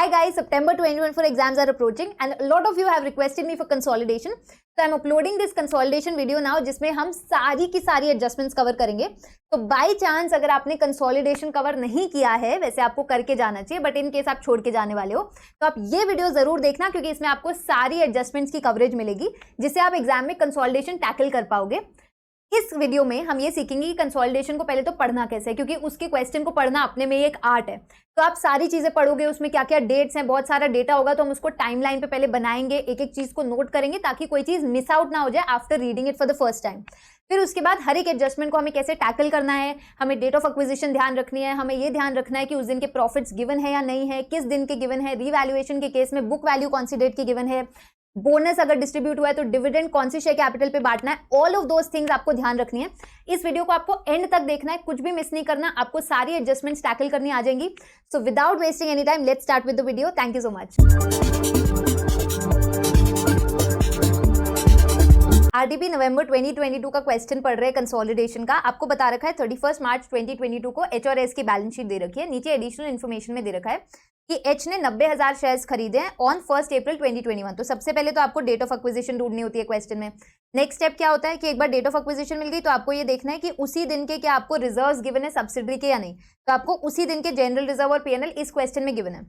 Hi guys, September 2024 exams are approaching and a lot of you have requested me for consolidation. So I'm uploading this consolidation video now जिसमें हम सारी की सारी adjustments cover करेंगे. तो by chance अगर आपने consolidation cover नहीं किया है, वैसे आपको करके जाना चाहिए, but in case आप छोड़ के जाने वाले हो तो आप ये वीडियो जरूर देखना क्योंकि इसमें आपको सारी adjustments की coverage मिलेगी जिससे आप एग्जाम में consolidation tackle कर पाओगे. इस वीडियो में हम ये सीखेंगे कि कंसोलिडेशन को पहले तो पढ़ना कैसे है, क्योंकि उसके क्वेश्चन को पढ़ना अपने में एक आर्ट है. तो आप सारी चीजें पढ़ोगे, उसमें क्या क्या डेट्स हैं, बहुत सारा डेटा होगा, तो हम उसको टाइमलाइन पे पहले बनाएंगे, एक एक चीज को नोट करेंगे ताकि कोई चीज मिस आउट ना हो जाए after reading it for the first time. फिर उसके बाद हर एक एडजस्टमेंट को हमें कैसे टैकल करना है, हमें डेट ऑफ एक्विजिशन ध्यान रखनी है, हमें ये ध्यान रखना है कि उस दिन के प्रॉफिट्स गिवन है या नहीं है, किस दिन के गिवन है, रीवैल्यूएशन के केस में बुक वैल्यू कौन सी डेट की गिवन है, बोनस अगर डिस्ट्रीब्यूट हुआ है तो डिविडेंड कौन सी शेयर कैपिटल पे बांटना है. ऑल ऑफ दोस थिंग्स आपको ध्यान रखनी है. इस वीडियो को आपको एंड तक देखना है, कुछ भी मिस नहीं करना, आपको सारी एडजस्टमेंट्स टैकल करनी आ जाएंगी. So without wasting any time let's start with the video. Thank you so much. RDP November 2022 का क्वेश्चन पढ़ रहे हैं कंसोलिडेशन का. आपको बता रखा है 31 मार्च 2022 को एच और एस की बैलेंस शीट दे रखी है. नीचे एडिशनल इन्फॉर्मेशन में दे रखा है कि एच ने 90,000 शेयर्स खरीदे हैं ऑन 1 अप्रैल 2021. तो सबसे पहले तो आपको डेट ऑफ एक्विजिशन ढूंढनी होती है क्वेश्चन में. नेक्स्ट स्टेप क्या होता है कि एक बार डेट ऑफ एक्विजिशन मिल गई तो आपको ये देखना है कि उसी दिन के क्या आपको रिजर्व्स गिवन है सब्सिडरी के या नहीं. तो आपको उसी दिन के जनरल रिजर्व और पीएनएल इस क्वेश्चन में गिवन है.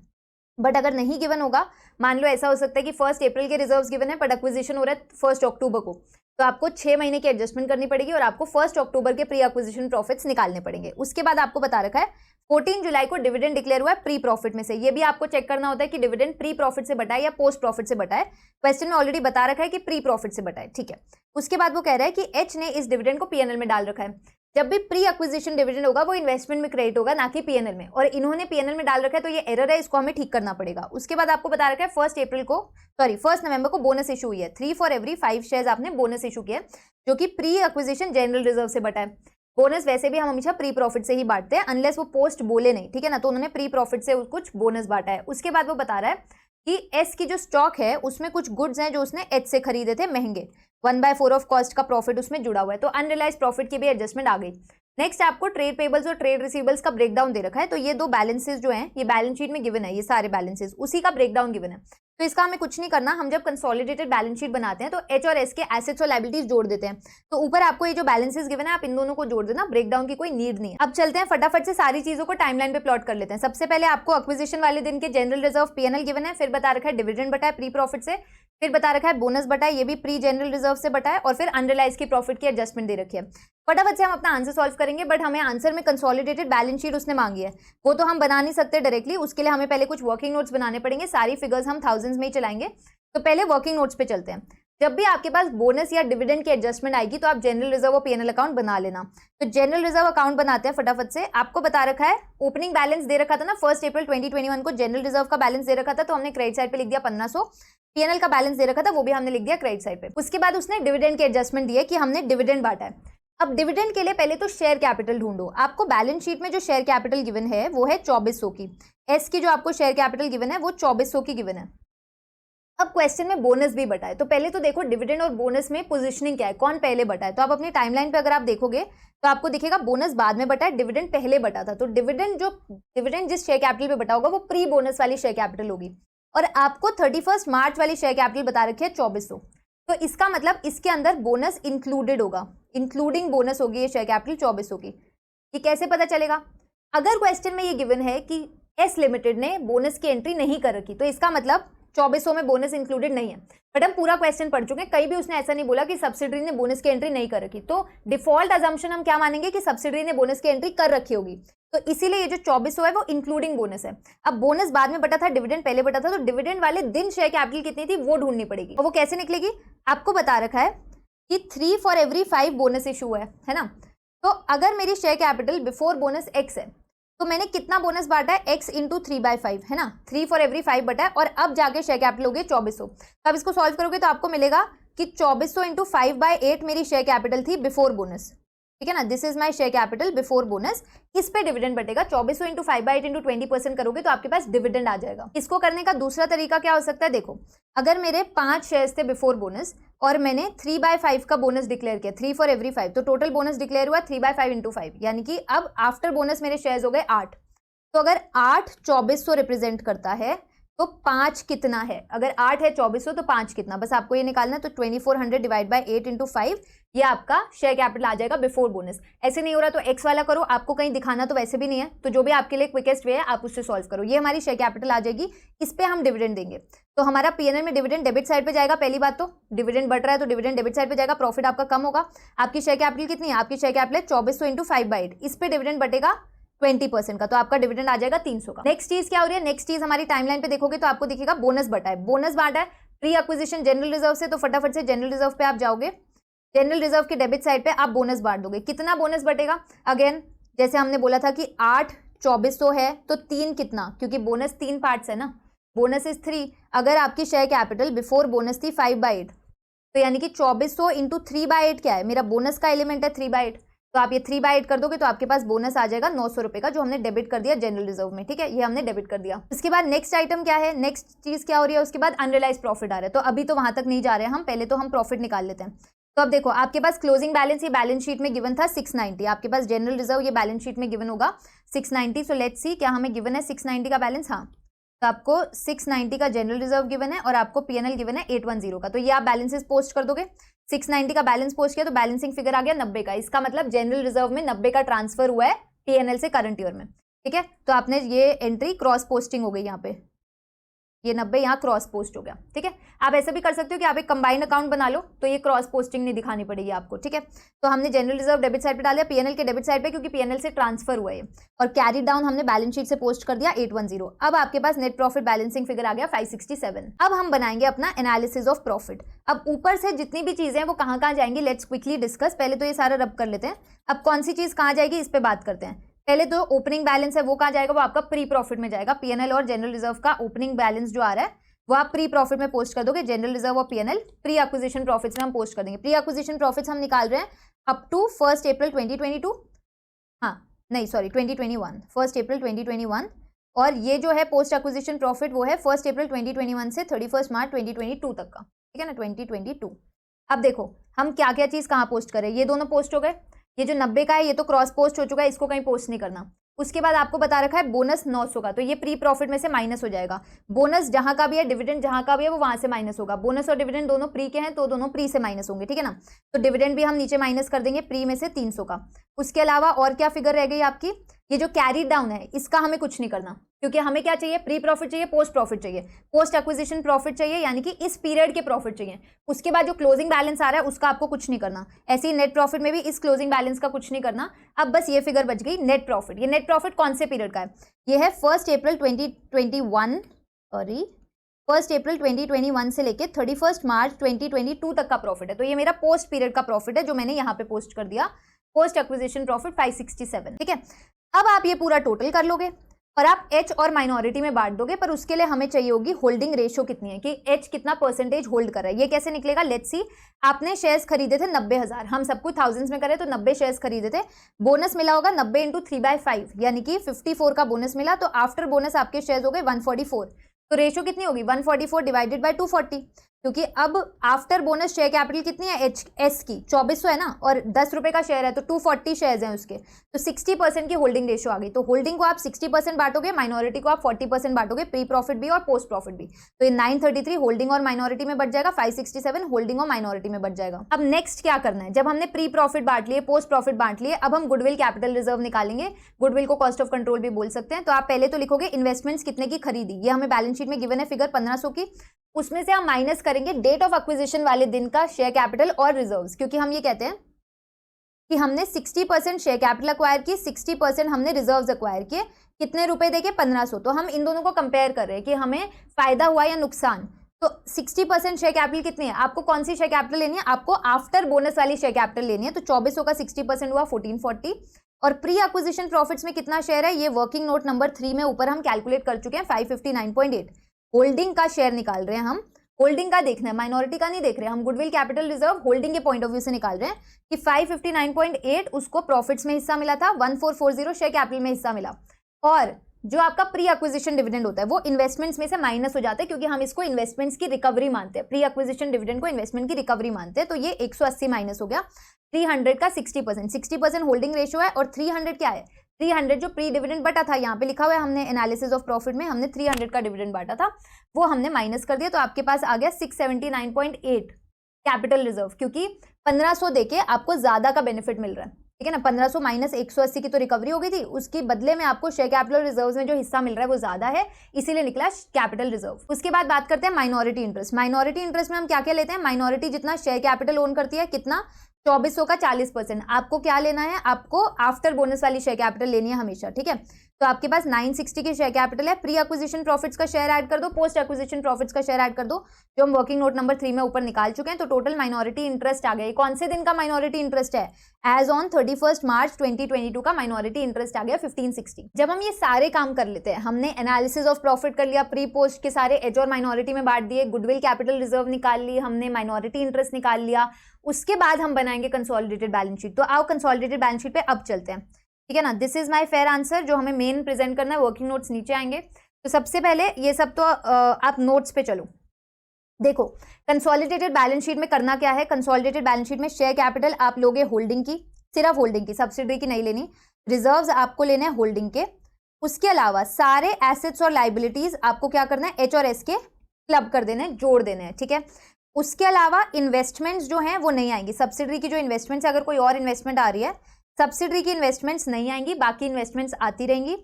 बट अगर नहीं गिवन होगा, मान लो ऐसा हो सकता है कि 1 अप्रैल के रिजर्व्स गिवन है बट एक्विजिशन हो रहा है 1 अक्टूबर को, तो आपको 6 महीने की एडजस्टमेंट करनी पड़ेगी और आपको 1 अक्टूबर के प्री एक्विजिशन प्रॉफिट्स निकालने पड़ेंगे. उसके बाद आपको बता रखा है 14 जुलाई को डिविडेंड डिक्लेयर हुआ है प्री प्रॉफिट में से. ये भी आपको चेक करना होता है कि डिविडेंड प्री प्रॉफिट से बटा है या पोस्ट प्रॉफिट से बटा है. क्वेश्चन में ऑलरेडी बता रखा है कि प्री प्रॉफिट से बटा है. ठीक है. उसके बाद वो कह रहा है कि एच ने इस डिविडेंड को पीएनएल में डाल रखा है. जब भी प्री एक्विजिशन डिविडेंड होगा वो इन्वेस्टमेंट में क्रेडिट होगा, ना कि पीएनएल में, और इन्होंने पीएनएल में डाल रखा है तो ये एरर है, इसको हमें ठीक करना पड़ेगा. उसके बाद आपको बता रखा है 1 नवंबर को बोनस इशू हुई है. 3 फॉर एवरी 5 शेयर्स आपने बोनस इशू किया जो कि प्री एक्विजिशन जनरल रिजर्व से बटा है. बोनस वैसे भी हम हमेशा प्री प्रॉफिट से ही बांटते हैं अनलेस वो पोस्ट बोले नहीं. ठीक है ना. तो उन्होंने प्री प्रॉफिट से कुछ बोनस बांटा है. उसके बाद वो बता रहा है कि एस की जो स्टॉक है उसमें कुछ गुड्स हैं जो उसने एच से खरीदे थे महंगे, 1/4 ऑफ कॉस्ट का प्रॉफिट उसमें जुड़ा हुआ है. तो अनरियलाइज प्रॉफिट की भी एडजस्टमेंट आ गई. नेक्स्ट आपको ट्रेड पेबल्स और ट्रेड रिसीवेबल्स का ब्रेकडाउन दे रखा है. तो ये दो बैलेंसेस जो हैं ये बैलेंस शीट में गिवन है, ये सारे बैलेंसेस उसी का ब्रेकडाउन गिवन है. तो इसका हमें कुछ नहीं करना. हम जब कंसोलिडेटेड बैलेंस शीट बनाते हैं तो एच और एस के एसेट्स और लायबिलिटीज जोड़ देते हैं. तो ऊपर आपको ये जो बैलेंसेस गिवन है आप इन दोनों को जोड़ देना, ब्रेकडाउन की कोई नीड नहीं है. अब चलते हैं फटाफट से सारी चीजों को टाइमलाइन पे प्लॉट कर लेते हैं. सबसे पहले आपको एक्विजिशन वाले दिन के जनरल रिजर्व पीएनएल गिवन है, फिर बता रखा है डिविडेंड बटा है प्री प्रॉफिट से, फिर बता रखा है बोनस बटा है, ये भी प्री जनरल रिजर्व से बटा है, और फिर अनरियलाइज की प्रॉफिट की एडजस्टमेंट दे रखी है. फटाफट से हम अपना आंसर सॉल्व करेंगे, बट हमें आंसर में कंसोलिडेटेड बैलेंस शीट उसने मांगी है, वो तो हम बना नहीं सकते डायरेक्टली. उसके लिए हमें पहले कुछ वर्किंग नोट्स बनाने पड़ेंगे. सारी फिगर्स हम थाउजेंड्स में ही चलाएंगे. तो पहले वर्किंग नोट्स पे चलते हैं. जब भी आपके पास बोनस या डिविडेंड की एडजस्टमेंट आएगी तो आप जनरल रिजर्व और पीएनएल अकाउंट बना लेना. तो जनरल रिजर्व अकाउंट बनाते हैं फटाफट से. आपको बता रखा है ओपनिंग बैलेंस दे रखा था ना 1 अप्रैल 2021 को, जनरल रिजर्व का बैलेंस दे रखा था तो हमने क्रेडिट साइड पे लिख दिया 1500. पीएनएल का बैलेंस दे रखा था वो भी हमने लिख दिया क्रेडिट साइड पे. उसके बाद उसने डिविडेंड की एडजस्टमेंट दी है कि हमने डिविडेंड बांटा है. अब डिविडेंड के लिए पहले तो शेयर कैपिटल ढूंढो. आपको बैलेंस शीट में जो शेयर कैपिटल गिवन है वो है 2400 की. एस की जो आपको शेयर कैपिटल गिवन है वो 2400 की गिवन है. अब क्वेश्चन में बोनस भी बटा है. तो पहले तो देखो डिविडेंड और बोनस में पोजीशनिंग क्या है, कौन पहले बटा है. तो आप अपनी टाइमलाइन पे अगर आप देखोगे तो आपको दिखेगा बोनस बाद में बटा है, डिविडेंड पहले बटा था. तो डिविडेंड जिस शेयर कैपिटल पे बटा होगा वो प्री बोनस वाली शेयर कैपिटल होगी. और आपको 31 मार्च वाली शेयर कैपिटल बता रखी है 2400. तो इसका मतलब इसके अंदर बोनस इंक्लूडेड होगा, इंक्लूडिंग बोनस होगी ये शेयर कैपिटल 2400 की. ये कैसे पता चलेगा? अगर क्वेश्चन में ये गिवन है कि एस लिमिटेड ने बोनस की एंट्री नहीं कर रखी तो इसका मतलब 2400 में बोनस इंक्लूडेड नहीं है. बट हम पूरा क्वेश्चन पढ़ चुके हैं, कहीं भी उसने ऐसा नहीं बोला कि सब्सिडरी ने बोनस की एंट्री नहीं कर रखी. तो डिफॉल्ट अजम्पशन हम क्या मानेंगे कि सब्सिडरी ने बोनस की एंट्री कर रखी होगी. तो इसीलिए ये जो 2400 है वो इंक्लूडिंग बोनस है. अब बोनस बाद में बटा था, डिविडेंड पहले बटा था, तो डिविडेंड वाले दिन शेयर कैपिटल कितनी थी वो ढूंढनी पड़ेगी. और वो कैसे निकलेगी? आपको बता रखा है कि 3 फॉर एवरी 5 बोनस इशू है ना. तो अगर मेरी share capital before bonus x है तो मैंने कितना बोनस बांटा है? x इंटू 3/5 है ना. 3 फॉर एवरी 5 बटा है और अब जाके शेयर कैपिटल हो गई 2400. तो अब इसको सॉल्व करोगे तो आपको मिलेगा कि 2400 इंटू 5/8 मेरी शेयर कैपिटल थी बिफोर बोनस. ठीक है ना. This is my share capital before bonus. इस पे डिविडेंड बटेगा. 2400 इंटू 5/8 इंटू 20% करोगे तो आपके पास डिविडेंड आ जाएगा. इसको करने का दूसरा तरीका क्या हो सकता है? देखो, अगर मेरे 5 शेयर्स थे बिफोर बोनस और मैंने 3/5 का बोनस डिक्लेयर किया, 3 फॉर एवरी 5, तो टोटल बोनस डिक्लेयर हुआ 3/5 इंटू 5, यानी कि अब आफ्टर बोनस मेरे शेयर्स हो गए 8. तो अगर 8 2400 रिप्रेजेंट करता है तो 5 कितना है, अगर 8 है 2400 तो 5 कितना, बस आपको ये निकालना है। तो 2400 डिवाइड बाय 8 इंटू 5, ये आपका शेयर कैपिटल आ जाएगा बिफोर बोनस। ऐसे नहीं हो रहा तो एक्स वाला करो, आपको कहीं दिखाना तो वैसे भी नहीं है, तो जो भी आपके लिए क्विकेस्ट वे है आप उससे सॉल्व करो। ये हमारी शेयर कैपिटल आ जाएगी, इस पे हम डिविडेंड देंगे। तो हमारा पीएनएल में डिविडेंड डेबिट साइड पे जाएगा, पहली बात तो डिविडेंड बढ़ रहा है तो डिविडेंड डेबिट साइड पे जाएगा, प्रॉफिट आपका कम होगा। आपकी शेयर कैपिटल कितनी है, आपकी शेयर कैपिटल है 2400 इंटू 5/8, इस पे डिविडेंड बटेगा 20% का, तो आपका डिविडेंड आ जाएगा 300 का। नेक्स्ट चीज क्या हो रही है, नेक्स्ट चीज हमारी टाइमलाइन पे देखोगे तो आपको दिखेगा बोनस बटा है। बोनस बांटा है प्री एक्विजिशन जनरल रिजर्व से, तो फटाफट से जनरल रिजर्व पे आप जाओगे, जनरल रिजर्व के डेबिट साइड पे आप बोनस बांट दोगे। कितना बोनस बटेगा, अगेन जैसे हमने बोला था कि 8 2400 है तो 3 कितना, क्योंकि बोनस 3 पार्ट्स है ना, बोनस इज 3। अगर आपकी शेयर कैपिटल बिफोर बोनस थी 5/8, तो यानी कि 2400 इंटू 3/8 क्या है, मेरा बोनस का एलिमेंट है 3/8, तो आप ये 3/8 कर दोगे तो आपके पास बोनस आ जाएगा 900 रुपए का, जो हमने डेबिट कर दिया जनरल रिजर्व में। ठीक है, ये हमने डेबिट कर दिया। इसके बाद नेक्स्ट आइटम क्या है, नेक्स्ट चीज क्या हो रही है, उसके बाद अनरियलाइज प्रॉफिट आ रहा है। तो अभी तो वहां तक नहीं जा रहे हैं हम, पहले तो हम प्रॉफिट निकाल लेते हैं। तो अब देखो आपके पास क्लोजिंग बैलेंस, ये बैलेंस शीट में गिवन था 690, आपके पास जनरल रिजर्व ये बैलेंस शीट में गिवन होगा 690। सो लेट्स सी क्या हमें गिवन है 690 का बैलेंस, हाँ तो आपको 690 का जनरल रिजर्व गिवन है और आपको पीएनएल गिवन है 810 का। तो ये आप बैलेंसेस पोस्ट कर दोगे, 690 का बैलेंस पोस्ट किया तो बैलेंसिंग फिगर आ गया 90 का। इसका मतलब जनरल रिजर्व में 90 का ट्रांसफर हुआ है पीएनएल से करंट ईयर में। ठीक है, तो आपने ये एंट्री क्रॉस पोस्टिंग हो गई, यहाँ पे ये 90 यहाँ क्रॉस पोस्ट हो गया। ठीक है, आप ऐसा भी कर सकते हो कि आप एक कंबाइंड अकाउंट बना लो, तो ये क्रॉस पोस्टिंग नहीं दिखानी पड़ेगी आपको। ठीक है, तो हमने जनरल रिजर्व डेबिट साइड पे डाल दिया, पीएनएल के डेबिट साइड पे, क्योंकि पीएनएल से ट्रांसफर हुआ है, और कैरी डाउन हमने बैलेंस शीट से पोस्ट कर दिया 810। अब आपके पास नेट प्रॉफिट बैलेंसिंग फिगर आ गया 567। अब हम बनाएंगे अपना एनालिसिस ऑफ प्रॉफिट। अब ऊपर से जितनी भी चीजें हैं वो कहाँ कहाँ जाएंगी, लेट्स क्विकली डिस्कस। पहले तो ये सारा रब कर लेते हैं, अब कौन सी चीज कहाँ जाएगी इस पे बात करते हैं। पहले तो ओपनिंग बैलेंस है वो कहाँ जाएगा, वो आपका प्री प्रॉफिट में जाएगा। पीएनएल और जनरल रिजर्व का ओपनिंग बैलेंस जो आ रहा है वो आप प्री प्रॉफिट में पोस्ट कर दोगे, जनरल रिजर्व और पीएनएल प्री एक्विजिशन प्रॉफिट्स में हम पोस्ट कर देंगे। प्री एक्विजिशन प्रॉफिट्स हम निकाल रहे हैं अप टू 1 अप्रैल 2022, हाँ नहीं सॉरी 2021, 1 अप्रैल 2021, और ये जो है पोस्ट एक्विजिशन प्रॉफिट वो है 1 अप्रैल 2021 से 31 मार्च 2022 तक का। ठीक है ना, 2022। अब देखो हम क्या क्या चीज कहाँ पोस्ट करें, ये दोनों पोस्ट हो गए, ये जो 90 का है ये तो क्रॉस पोस्ट हो चुका है, इसको कहीं पोस्ट नहीं करना। उसके बाद आपको बता रखा है बोनस 900 का, तो ये प्री प्रॉफिट में से माइनस हो जाएगा। बोनस जहां का भी है, डिविडेंड जहां का भी है वो वहां से माइनस होगा। बोनस और डिविडेंड दोनों प्री के हैं तो दोनों प्री से माइनस होंगे। ठीक है ना, तो डिविडेंड भी हम नीचे माइनस कर देंगे प्री में से 300 का। उसके अलावा और क्या फिगर रह गई आपकी, ये जो कैरी डाउन है इसका हमें कुछ नहीं करना, क्योंकि हमें क्या चाहिए, प्री प्रॉफिट चाहिए, पोस्ट प्रॉफिट चाहिए, पोस्ट एक्विजिशन प्रॉफिट चाहिए, यानी कि इस पीरियड के प्रॉफिट चाहिए। उसके बाद जो क्लोजिंग बैलेंस आ रहा है उसका आपको कुछ नहीं करना। ऐसे ही नेट प्रॉफिट में भी इस क्लोजिंग बैलेंस का कुछ नहीं करना। अब बस ये फिगर बच गई नेट प्रॉफिट। ये नेट प्रॉफिट कौन से पीरियड का है, ये है 1 अप्रैल 2021 से लेके 31 मार्च 2022 तक का प्रॉफिट है। तो ये मेरा पोस्ट पीरियड का प्रॉफिट है जो मैंने यहाँ पे पोस्ट कर दिया, पोस्ट एक्विजिशन प्रॉफिट 567। ठीक है, अब आप ये पूरा टोटल कर लोगे और आप एच और माइनॉरिटी में बांट दोगे, पर उसके लिए हमें चाहिए होगी होल्डिंग रेशियो कितनी है, कि एच कितना परसेंटेज होल्ड कर रहा है। ये कैसे निकलेगा, लेट्स सी। आपने शेयर्स खरीदे थे 90,000, हम सब कुछ थाउजेंड्स में करें तो 90 शेयर्स खरीदे थे, बोनस मिला होगा 90 इंटू 3/5 यानी कि 54 का बोनस मिला, तो आफ्टर बोनस आपके शेयर्स हो गए 144। तो रेशियो कितनी होगी 144 डिवाइडेड बाय 240, क्योंकि अब आफ्टर बोनस शेयर कैपिटल कितनी है एस की 2400 है ना, और 10 रुपए का शेयर है तो 240 शेयर्स हैं उसके, तो 60% की होल्डिंग रेशियो आ गई। तो होल्डिंग को आप 60% बांटोगे, माइनॉरिटी को आप 40% बांटोगे, प्री प्रॉफिट भी और पोस्ट प्रॉफिट भी। तो ये 933 होल्डिंग और माइनॉरिटी में बढ़ जाएगा, 567 होल्डिंग और माइनॉरिटी में बढ़ जाएगा। अब नेक्स्ट क्या करना है, जब हमने प्री प्रॉफिट बांट लिए, पोस्ट प्रॉफिट बांट लिए, अब हम गुडविल कैपिटल रिजर्व निकालेंगे। गुडविल को कॉस्ट ऑफ कंट्रोल भी बोल सकते हैं। तो आप पहले तो लिखोगे इन्वेस्टमेंट्स कितने की खरीदी, ये हमें बैलेंस शीट में गिवन है फिगर 1500 की, उसमें से हम माइनस करेंगे डेट ऑफ एक्विजिशन वाले दिन का शेयर कैपिटल और रिजर्व्स, क्योंकि हम ये कहते हैं कि हमने 60% शेयर कैपिटल एक्वायर की, 60% हमने रिजर्व्स एक्वायर किए, कितने रुपए देके 1500। तो हम इन दोनों को कंपेयर कर रहे हैं कि हमें फायदा हुआ या नुकसान। तो 60% शेयर कैपिटल कितनी है, आपको कौन सी शेयर कैपिटल लेनी है, आपको आफ्टर बोनस वाली शेयर कैपिटल लेनी है। तो 2400 का 60% हुआ 1440, और प्री एक्विजिशन प्रॉफिट्स में कितना शेयर है, ये वर्किंग नोट नंबर 3 में ऊपर हम कैलकुलेट कर चुके हैं 559.8। होल्डिंग का शेयर निकाल रहे हैं हम, होल्डिंग का देखना है, माइनॉरिटी का नहीं देख रहे हैं हम। गुडविल कैपिटल रिजर्व होल्डिंग के पॉइंट ऑफ व्यू से निकाल रहे हैं कि 559.8 उसको प्रॉफिट्स में हिस्सा मिला था, 1440 शेयर कैपिटल में हिस्सा मिला, और जो आपका प्री एक्विजिशन डिविडेंड होता है वो इन्वेस्टमेंट्स में से माइनस हो जाता है, क्योंकि हम इसको इन्वेस्टमेंट्स की रिकवरी मानते हैं। प्री एक्विजिशन डिविडेंड को इन्वेस्टमेंट की रिकवरी मानते हैं। तो ये 180 माइनस हो गया 300 का 60%। 60% होल्डिंग रेशियो है और 300 क्या है, 300 जो प्री डिविडेंड बटा था, यहाँ पे लिखा हुआ है हमने एनालिसिस ऑफ प्रॉफिट में हमने 300 का डिविडेंड बांटा था, वो हमने माइनस कर दिया, तो आपके पास आ गया 679.8 कैपिटल रिजर्व, क्योंकि 1500 देके आपको ज्यादा का बेनिफिट मिल रहा है, ठीक है ना। 1500 माइनस 180 की तो रिकवरी हो गई थी, उसके बदले में आपको शेयर कैपिटल रिजर्व्स में जो हिस्सा मिल रहा है वो ज्यादा है, इसीलिए निकला कैपिटल रिजर्व। उसके बाद बात करते हैं माइनॉरिटी इंटरेस्ट। माइनॉरिटी इंटरेस्ट में हम क्या क्या लेते हैं, माइनॉरिटी जितना शेयर कैपिटल ओन करती है, कितना 2400 का 40%। आपको क्या लेना है, आपको आफ्टर बोनस वाली शेयर कैपिटल लेनी है हमेशा, ठीक है। तो आपके पास 960 की शेयर कैपिटल है, प्री एक्विजिशन प्रॉफिट्स का शेयर ऐड कर दो, पोस्ट एक्विजिशन प्रॉफिट्स का शेयर ऐड कर दो, जो हम वर्किंग नोट नंबर 3 में ऊपर निकाल चुके हैं। तो टोटल माइनॉरिटी इंटरेस्ट आ गया। कौन से दिन का माइनॉरिटी इंटरेस्ट है, एज ऑन 31 मार्च 2022 का माइनॉरिटी इंटरेस्ट आ गया 1560। जब हम ये सारे काम कर लेते हैं, हमने एनालिसिस ऑफ प्रॉफिट कर लिया, प्री पोस्ट के सारे एच और माइनॉरिटी में बांट दिए, गुडविल कैपिटल रिजर्व निकाल ली, हमने माइनॉरिटी इंटरेस्ट निकाल लिया, उसके बाद हम बनाएंगे कंसोलिडेटेड बैलेंस शीट। तो आओ कंसोलिडेटेड बैलेंस शीट पे अब चलते हैं, ठीक है ना। This is my fair answer, जो हमें मेन प्रेजेंट करना है, वर्किंग नोट्स नीचे आएंगे। तो सबसे पहले ये सब तो आप नोट्स पे चलो, देखो कंसोलिडेटेड बैलेंस शीट में करना क्या है। कंसोलिडेटेड बैलेंस शीट में शेयर कैपिटल आप लोगे होल्डिंग की, सिर्फ होल्डिंग की, सब्सिडरी की नहीं लेनी। रिजर्व्स आपको लेने हैं होल्डिंग के, उसके अलावा सारे एसेट्स और लाइबिलिटीज आपको क्या करना है, एच और एस के क्लब कर देना है, जोड़ देने हैं, ठीक है। उसके अलावा इन्वेस्टमेंट्स जो हैं वो नहीं आएंगी, सब्सिडरी की जो इन्वेस्टमेंट्स, अगर कोई और इन्वेस्टमेंट आ रही है, सब्सिडरी की इन्वेस्टमेंट्स नहीं आएंगी, बाकी इन्वेस्टमेंट्स आती रहेंगी।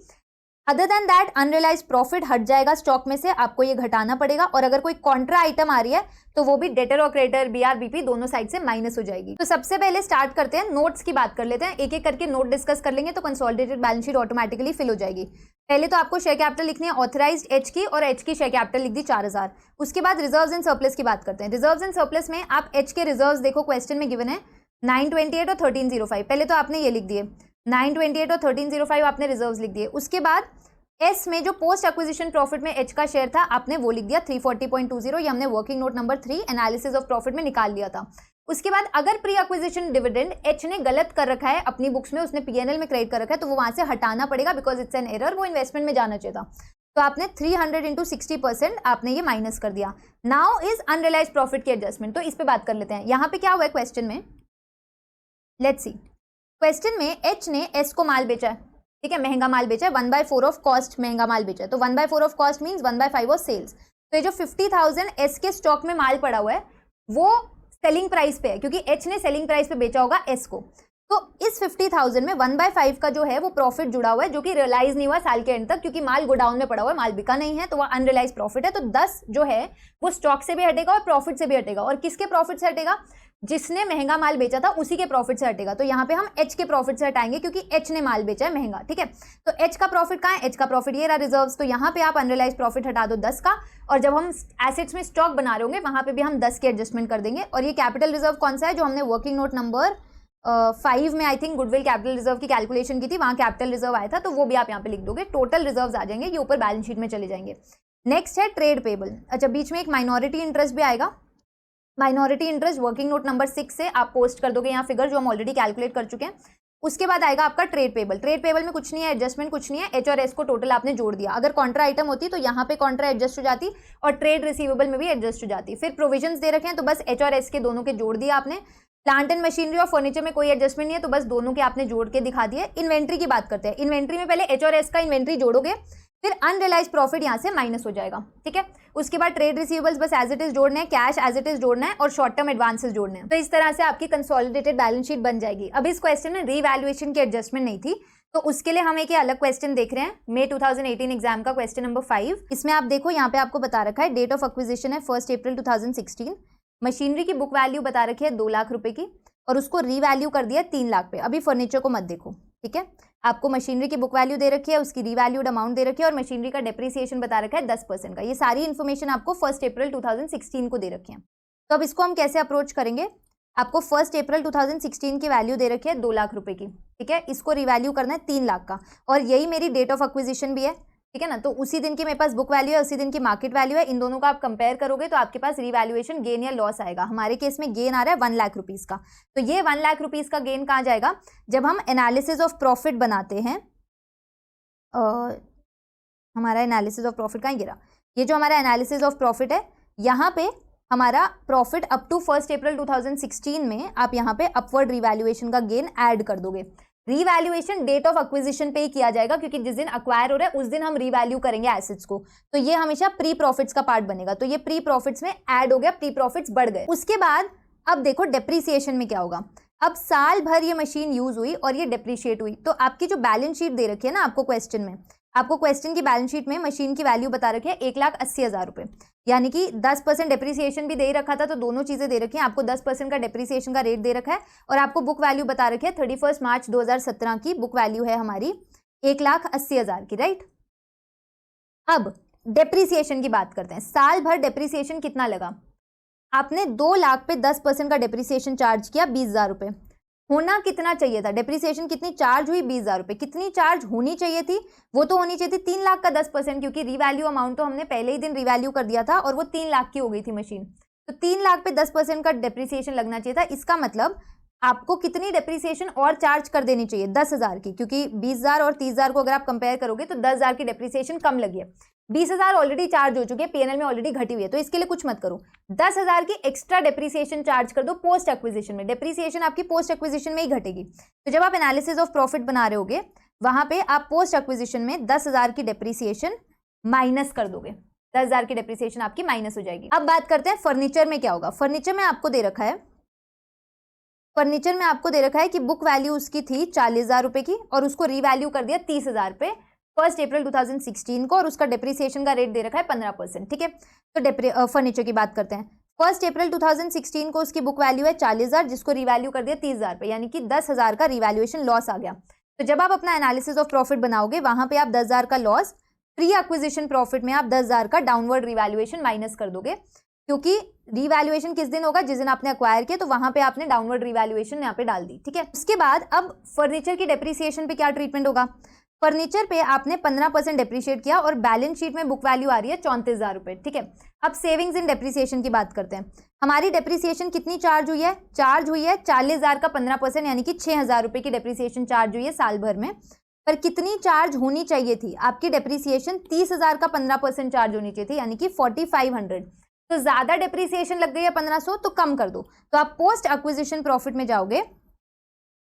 Other than that unrealised profit हट जाएगा स्टॉक में से, आपको ये घटाना पड़ेगा। और अगर कोई कॉन्ट्रा आइटम आ रही है तो वो भी डेटर और क्रेडिटर, बीआरबीपी दोनों साइड से माइनस हो जाएगी। तो सबसे पहले स्टार्ट करते हैं, नोट्स की बात कर लेते हैं, एक एक करके नोट डिस्कस कर लेंगे तो consolidated balance sheet automatically fill हो जाएगी। पहले तो आपको शेयर कैपिटल लिखनी है ऑथराइज्ड एच की, और एच की शेयर कैपिटल लिख दी 4000। उसके बाद रिजर्व्स एंड सरप्लस की बात करते हैं। रिजर्व्स एंड सरप्लस में आप एच के रिजर्व्स देखो, क्वेश्चन में गिवन है 928 और 1305। पहले तो आपने ये लिख दिए 928 और 1305 आपने रिजर्व्स लिख दिए। उसके बाद एस में जो पोस्ट एक्विजिशन प्रॉफिट में एच का शेयर था आपने वो लिख दिया 340.20, ये हमने working note number 3 analysis of profit में निकाल लिया था। उसके बाद अगर प्री एक्विजिशन डिविडेंड एच ने गलत कर रखा है अपनी बुक्स में, उसने पीएनएल में क्रेडिट कर रखा है, तो वो वहां से हटाना पड़ेगा, बिकॉज इट्स एन एरर, वो इन्वेस्टमेंट में जाना चाहिए था। तो आपने 300 इंटू 60% आपने ये माइनस कर दिया। नाउ इज अनरियलाइज्ड प्रॉफिट की एडजस्टमेंट, तो इस पे बात कर लेते हैं। यहाँ पे क्या हुआ है क्वेश्चन में, लेट्स सी। क्वेश्चन में एच ने एस को माल बेचा है, ठीक है, महंगा माल बेचा है, 1/4 ऑफ कॉस्ट महंगा माल बेचा है। तो 1/4 of cost means 1/5 of sales. तो ये जो 50,000 एस के स्टॉक में माल पड़ा हुआ है वो सेलिंग प्राइस पे है, क्योंकि एच ने सेलिंग प्राइस पे बेचा होगा एस को। तो इस 50,000 में 1/5 का जो है वो प्रॉफिट जुड़ा हुआ है, जो कि रियलाइज नहीं हुआ साल के एंड तक, क्योंकि माल गोडाउन में पड़ा हुआ है, माल बिका नहीं है, तो वह अनरियलाइज प्रॉफिट है। तो 10 जो है वो स्टॉक से भी हटेगा और प्रॉफिट से भी हटेगा। और किसके प्रॉफिट से हटेगा, जिसने महंगा माल बेचा था उसी के प्रॉफिट से हटेगा। तो यहाँ पे हम एच के प्रॉफिट से हटाएंगे, क्योंकि एच ने माल बेचा है महंगा, ठीक है। तो एच का प्रॉफिट कहाँ है, एच का प्रॉफिट ये रहा रिजर्व्स। तो यहाँ पे आप अनरियलाइज प्रॉफिट हटा दो 10 का, और जब हम एसेट्स में स्टॉक बना रहे होंगे वहां पे भी हम 10 के एडजस्टमेंट कर देंगे। और ये कैपिटल रिजर्व कौन सा है, जो हमने वर्किंग नोट नंबर 5 में I think goodwill capital reserve की कैलकुलेशन की थी, वहां कैपिटल रिजर्व आया था, तो वो भी आप यहाँ पे लिख दोगे। टोटल रिजर्व्स आ जाएंगे, ये ऊपर बैलेंस शीट में चले जाएंगे। नेक्स्ट है ट्रेड पेबल। अच्छा, बीच में एक माइनॉरिटी इंटरेस्ट भी आएगा। Minority interest working note number 6 से आप पोस्ट कर दोगे यहाँ फिगर, जो हम ऑलरेडी कैलकुलेट कर चुके हैं। उसके बाद आएगा आपका ट्रेड पेबल। ट्रेड पेबल में कुछ नहीं है, एडजस्टमेंट कुछ नहीं है, एच और एस को टोटल आपने जोड़ दिया। अगर कॉन्ट्रा आइटम होती तो यहाँ पे कॉन्ट्रा एडजस्ट हो जाती और ट्रेड रिसीवेबल में भी एडजस्ट हो जाती। फिर प्रोविजंस दे रखे हैं तो बस एच और एस के दोनों के जोड़ दिया आपने। प्लांट एंड मशीनरी और फर्नीचर में कोई एडजस्टमेंट नहीं है, तो बस दोनों के आपने जोड़ के दिखा दिए। इन्वेंट्री की बात करते हैं। इन्वेंट्री में पहले एच और एस का इन्वेंट्री जोड़ोगे, फिर अनरियलाइज प्रॉफिट यहाँ से माइनस हो जाएगा, ठीक है। उसके बाद ट्रेड रिसीवेबल्स बस एज इट इज जोड़ना है, कैश एज इट इज जोड़ना है, और शॉर्ट टर्म एडवांसेस जोड़ने हैं। तो इस तरह से आपकी कंसोलिडेटेड बैलेंस शीट बन जाएगी। अब इस क्वेश्चन में रीवैल्यूएशन की एडजस्टमेंट नहीं थी, तो उसके लिए हम एक अलग क्वेश्चन देख रहे हैं, मई 2018 एग्जाम का क्वेश्चन नंबर 5। इसमें आप देखो यहाँ पे आपको बता रखा है डेट ऑफ एक्विजिशन है 1 अप्रैल 2016। मशीनरी की बुक वैल्यू बता रखी है 2 लाख रुपए की, और उसको रीवैल्यू कर दिया 3 लाख पे। अभी फर्नीचर को मत देखो, ठीक है। आपको मशीनरी की बुक वैल्यू दे रखी है, उसकी रीवैल्यूड अमाउंट दे रखी है, और मशीनरी का डेप्रिसिएशन बता रखा है 10% का। ये सारी इन्फॉर्मेशन आपको 1 अप्रैल 2016 को दे रखी है। तो अब इसको हम कैसे अप्रोच करेंगे, आपको 1 अप्रैल 2016 की वैल्यू दे रखी है 2 लाख रुपए की, ठीक है। इसको रिवैल्यू करना है 3 लाख का, और यही मेरी डेट ऑफ एक्विजिशन भी है, ठीक है ना। तो उसी दिन की मेरे पास बुक वैल्यू है, उसी दिन की मार्केट वैल्यू है। इन दोनों का आप कंपेयर करोगे तो आपके पास रिवैल्यूएशन गेन या लॉस आएगा। हमारे केस में गेन आ रहा है 1 लाख रुपीज का। तो ये 1 लाख रुपीज का गेन कहाँ जाएगा, जब हम एनालिसिस ऑफ प्रॉफिट बनाते हैं। हमारा एनालिसिस ऑफ प्रॉफिट कहाँ गिरा, ये जो हमारा एनालिसिस ऑफ प्रॉफिट है, यहाँ पे हमारा प्रॉफिट अप टू 1 अप्रैल 2016 में आप यहाँ पे अपवर्ड रिवैल्यूएशन का गेन ऐड कर दोगे। रीवैल्यूएशन डेट ऑफ एक्विजिशन पे ही किया जाएगा, क्योंकि जिस दिन अक्वायर हो रहा है उस दिन हम रीवैल्यू करेंगे एसेट्स को, तो ये हमेशा प्री प्रॉफिट्स का पार्ट बनेगा। तो ये प्री प्रॉफिट्स में ऐड हो गया, प्री प्रॉफिट्स बढ़ गए। उसके बाद अब देखो डेप्रीसिएशन में क्या होगा। अब साल भर ये मशीन यूज हुई और ये डेप्रीशिएट हुई, तो आपकी जो बैलेंस शीट दे रखी है ना आपको क्वेश्चन में, आपको क्वेश्चन की बैलेंस शीट में मशीन की वैल्यू बता रखी है 1,80,000 रुपए, यानी कि 10% डेप्रीसिएशन भी दे रखा था, तो दोनों चीजें दे रखी हैं। आपको 10% का डेप्रीसिएशन का रेट दे रखा है और आपको बुक वैल्यू बता रखी है 31 मार्च 2017 की बुक वैल्यू है हमारी 1,80,000 की, राइट। अब डेप्रीसिएशन की बात करते हैं। साल भर डेप्रीसिएशन कितना लगा, आपने 2 लाख पे 10% का डेप्रीसिएशन चार्ज किया 20,000 रुपए। होना कितना चाहिए था, डेप्रीसिएशन कितनी चार्ज हुई 20,000 रुपए, कितनी चार्ज होनी चाहिए थी, वो तो होनी चाहिए थी 3 लाख का 10%, क्योंकि रिवैल्यू अमाउंट तो हमने पहले ही दिन रिवैल्यू कर दिया था और वो 3 लाख की हो गई थी मशीन, तो 3 लाख पे 10% का डेप्रीसिएशन लगना चाहिए था। इसका मतलब आपको कितनी डेप्रीसिएशन और चार्ज कर देनी चाहिए, 10,000 की, क्योंकि 20,000 और 30,000 को अगर आप कंपेयर करोगे तो 10,000 की डेप्रीसिएशन कम लगी है। 20,000 ऑलरेडी चार्ज हो चुकी है, पीएनएल में ऑलरेडी घटी हुई है, तो इसके लिए कुछ मत करो, 10,000 की एक्स्ट्रा डेप्रीसिएशन चार्ज कर दो पोस्ट एक्विजिशन में। डेप्रीसिएशन आपकी पोस्ट एक्विजिशन में ही घटेगी, तो जब आप एनालिसिस ऑफ प्रॉफिट बना रहे होगे वहां पे आप पोस्ट एक्विजिशन में 10,000 की डेप्रीसिएशन माइनस कर दोगे, 10,000 की डेप्रीसिएशन आपकी माइनस हो जाएगी। अब बात करते हैं फर्नीचर में क्या होगा। फर्नीचर में आपको दे रखा है, फर्नीचर में आपको दे रखा है कि बुक वैल्यू उसकी थी 40,000 रुपए की और उसको रीवैल्यू कर दिया 30,000 पे 1 अप्रैल 2016 को, और उसका डेप्रीसिएशन का रेट दे रखा है 15%, ठीक है। तो फर्नीचर की बात करते हैं। 1 अप्रैल 2016 को उसकी बुक वैल्यू है 40,000, जिसको रीवैल्यू कर दिया 30,000 पे, यानी कि 10,000 का रीवैल्यूएशन लॉस आ गया। तो जब आप अपना एनालिसिस ऑफ प्रॉफिट बनाओगे वहां पे आप 10,000 का लॉस, प्री एक्विजिशन प्रॉफिट में आप 10,000 का डाउनवर्ड रीवैल्यूएशन माइनस कर दोगे, क्योंकि रीवैल्यूएशन किस दिन होगा, जिस दिन आपने अक्वायर किया, तो वहां पे आपने डाउनवर्ड रीवैल्यूएशन यहाँ पे डाल दी, ठीक है। उसके बाद अब फर्नीचर की डेप्रीसिएशन पे क्या ट्रीटमेंट होगा। फर्नीचर पे आपने 15% डेप्रीशिएट किया और बैलेंस शीट में बुक वैल्यू आ रही है 34,000 रुपए, ठीक है। अब सेविंग्स इन डेप्रीसिएशन की बात करते हैं। हमारी डेप्रीसिएशन कितनी चार्ज हुई है, चार्ज हुई है 40,000 का 15%, यानी कि 6,000 रुपए की डेप्रीसिएशन चार्ज हुई है साल भर में। पर कितनी चार्ज होनी चाहिए थी, आपकी डेप्रीसिएशन 30,000 का 15% चार्ज होनी चाहिए थी, यानी कि 4,500। तो ज्यादा डेप्रीसिएशन लग गई है 1,500, तो कम कर दो। तो आप पोस्ट एक्विजिशन प्रॉफिट में जाओगे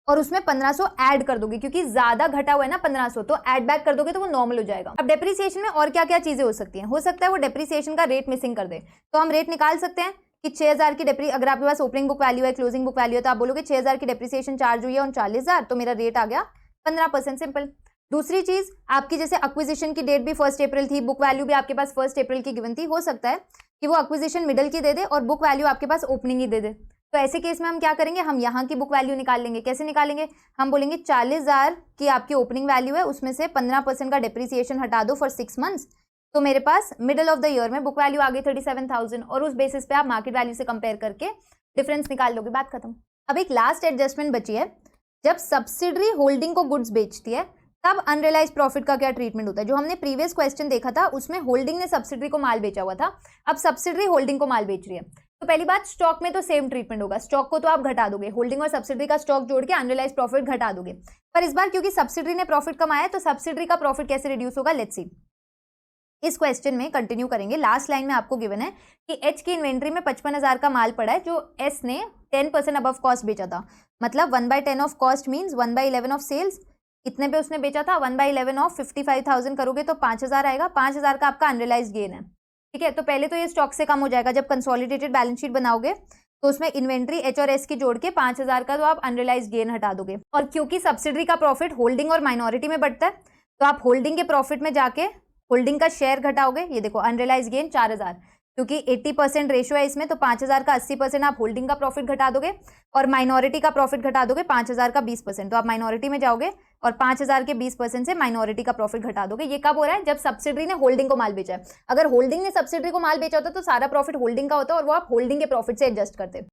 और उसमें 1,500 ऐड कर दोगे, क्योंकि ज्यादा घटा हुआ है ना 1,500, तो ऐड बैक कर दोगे तो वो नॉर्मल हो जाएगा। अब डेप्रीसिएशन में और क्या क्या चीजें हो सकती हैं, हो सकता है वो डेप्रीसिएशन का रेट मिसिंग कर दे, तो हम रेट निकाल सकते हैं कि 6,000 की डेप्री, अगर आपके पास ओपनिंग बुक वैल्यू है, क्लोजिंग बुक वैल्यू है, तो आप बोलोगे 6,000 की डेप्रीसिएशन चार्ज हुई है और 40,000, तो मेरा रेट आ गया 15%, सिंपल। दूसरी चीज आपकी, जैसे एक्विजिशन की डेट भी 1 अप्रैल थी, बुक वैल्यू भी आपके पास 1 अप्रैल की गिवन थी, हो सकता है कि वो एक्विजिशन मिडल की दे दे और बुक वैल्यू आपके पास ओपनिंग ही दे दे, तो ऐसे केस में हम क्या करेंगे, हम यहाँ की बुक वैल्यू निकाल लेंगे। कैसे निकालेंगे, हम बोलेंगे 40,000 की आपकी ओपनिंग वैल्यू है, उसमें से 15% का डेप्रीसिएशन हटा दो फॉर 6 मंथ्स, तो मेरे पास मिडल ऑफ द ईयर में बुक वैल्यू आ गई 37,000, और उस बेसिस पे आप मार्केट वैल्यू से कंपेयर करके डिफरेंस निकाल लोगे, बात खत्म। अब एक लास्ट एडजस्टमेंट बची है, जब सब्सिडरी होल्डिंग को गुड्स बेचती है तब अनरियलाइज प्रॉफिट का क्या ट्रीटमेंट होता है। जो हमने प्रीवियस क्वेश्चन देखा था उसमें होल्डिंग ने सब्सिडरी को माल बेचा हुआ था, अब सब्सिडरी होल्डिंग को माल बेच रही है, तो पहली बात स्टॉक में तो सेम ट्रीटमेंट होगा, स्टॉक को तो आप घटा दोगे, होल्डिंग और सब्सिडरी का स्टॉक जोड़ के अनरियलाइज प्रॉफिट घटा दोगे। पर इस बार क्योंकि सब्सिडरी ने प्रॉफिट कमाया है, तो सब्सिडरी का प्रॉफिट कैसे रिड्यूस होगा, लेट्स सी। इस क्वेश्चन में कंटिन्यू करेंगे। लास्ट लाइन में आपको गिवन है कि एच की इन्वेंट्री में 55,000 का माल पड़ा है, जो एस ने 10% अबव कॉस्ट बेचा था, मतलब 1/10 of cost means 1/11 of sales. कितने पे उसने बेचा था, 1/11 ऑफ 55,000 करोगे तो 5,000 आएगा, 5,000 का आपका अनरियलाइज गेन है, ठीक है। तो पहले तो ये स्टॉक से कम हो जाएगा, जब कंसोलिडेटेड बैलेंस शीट बनाओगे तो उसमें इन्वेंट्री एच और एस की जोड़ के 5,000 का तो आप अनरियलाइज गेन हटा दोगे। और क्योंकि सब्सिडरी का प्रॉफिट होल्डिंग और माइनॉरिटी में बढ़ता है, तो आप होल्डिंग के प्रॉफिट में जाके होल्डिंग का शेयर घटाओगे, ये देखो अनरियलाइज गेन 4,000, क्योंकि 80% रेशियो है इसमें, तो 5,000 का 80% आप होल्डिंग का प्रॉफिट घटा दोगे और माइनॉरिटी का प्रॉफिट घटा दोगे 5,000 का 20%, तो आप माइनॉरिटी में जाओगे और 5,000 के 20% से माइनॉरिटी का प्रॉफिट घटा दोगे। ये कब हो रहा है, जब सब्सिडरी ने होल्डिंग को माल बेचा है। अगर होल्डिंग ने सब्सिडरी को माल बेचा होता तो सारा प्रॉफिट होल्डिंग का होता और वो आप होल्डिंग के प्रॉफिट से एडजस्ट करते।